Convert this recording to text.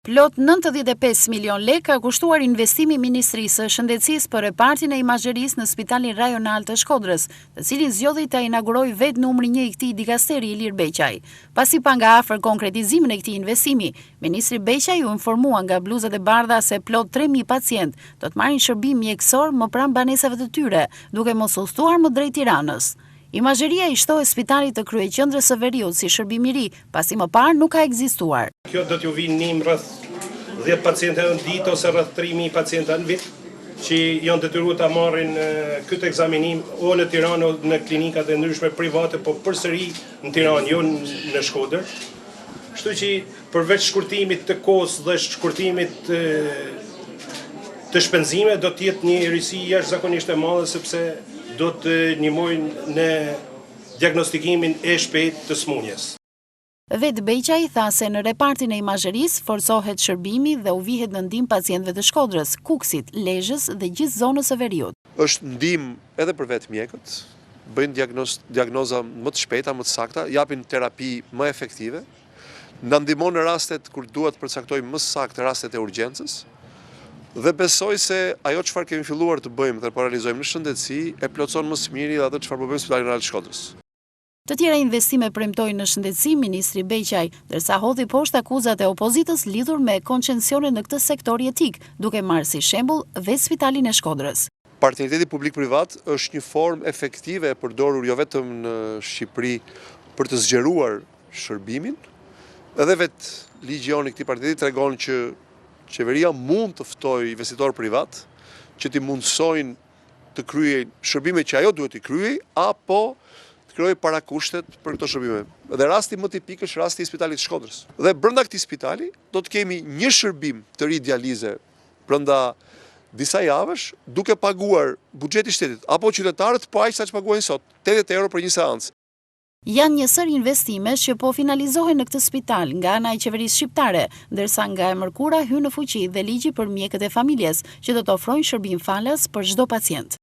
Plot 95 milion lek ka kushtuar investimi i Ministrisë së Shëndetësisë për repartin e imazherisë në Spitalin Rajonal të Shkodrës, të cilin zgjodhi ta inaugurojë vetë numri 1 i këtij dikasteri Ilir Beqaj. Pasi pa nga afër konkretizimin e këtij investimi, Ministri Beqaj u informua nga Bluzat e Bardha se plot 3000 pacient do të marrin shërbim mjekësor më pranë banesave të tyre, duke mos u thtuar më drejt Tiranës. Imazheria i shtohet Spitalit të kryeqendrës së Veriut si shërbim i ri, pasi më parë nuk ka ekzistuar. Kjo do t'ju vinë nim rreth 10 pacientë në ditë ose rreth 3000 pacientë në vit, që janë detyruar ta marrin këtë ekzaminim o në Tiranë o në klinikat e ndryshme private, po përsëri në Tiranë, jo në Shkodër. Kështu që përveç shkurtimit të kohës dhe shkurtimit të shpenzimeve, do të jetë një risi jashtëzakonisht e madhe, sepse do të ndihmojnë në diagnostikimin e shpejtë të smunjes. Vetë Beqaj tha se në repartin e imazherisë forcohet shërbimi dhe u vihet në ndihmë pacientëve të Shkodrës, Kukësit, Lezhës dhe gjithë zonës së Veriut. Është ndihmë edhe për vetë mjekët, bëjnë diagnoza më të shpejta, më të sakta, japin terapi më efektive, na ndihmon në rastet kur duhet përcaktojmë më saktë rastet e urgjencës. Dhe besoj se ajo çfarë kemi filluar të bëjmë dhe po realizojmë në shëndetësi e plotëson më së miri dhe atë çfarë po bëjmë në Spitalin Rajonal të Shkodrës. Të tjera investime premtojnë në shëndetësi Ministri Beqaj, ndërsa hodhi poshtë akuzat e opozitës lidhur me koncesionet në këtë sektor jetik, duke marrë si shembull vetë Spitalin e Shkodrës. Partneriteti publik-privat është një formë efektive e përdorur jo vetëm në Shqipëri për të zgjeruar shërbimin, edhe vetë ligji i këtij partneriteti tregon që qeveria mund të ftojë investitor privat që t'i mundsojnë të kryejnë shërbime që ajo duhet t'i kryejë apo të krijojë parakushtet për këto shërbime. Dhe rasti më tipik është rasti i Spitalit të Shkodrës. Dhe brenda këtij spitali do të kemi një shërbim të ri dialize brenda disa javësh, duke paguar buxheti i shtetit apo qytetarët po aq sa që paguajnë sot, 80 euro për një seancë. Janë një sër investime që po finalizohen në këtë spital nga ana e qeverisë shqiptare, ndërsa nga e mërkura hyn në fuqi dhe ligji për mjekët e familjes, që do të ofrojnë shërbim falas për çdo pacient.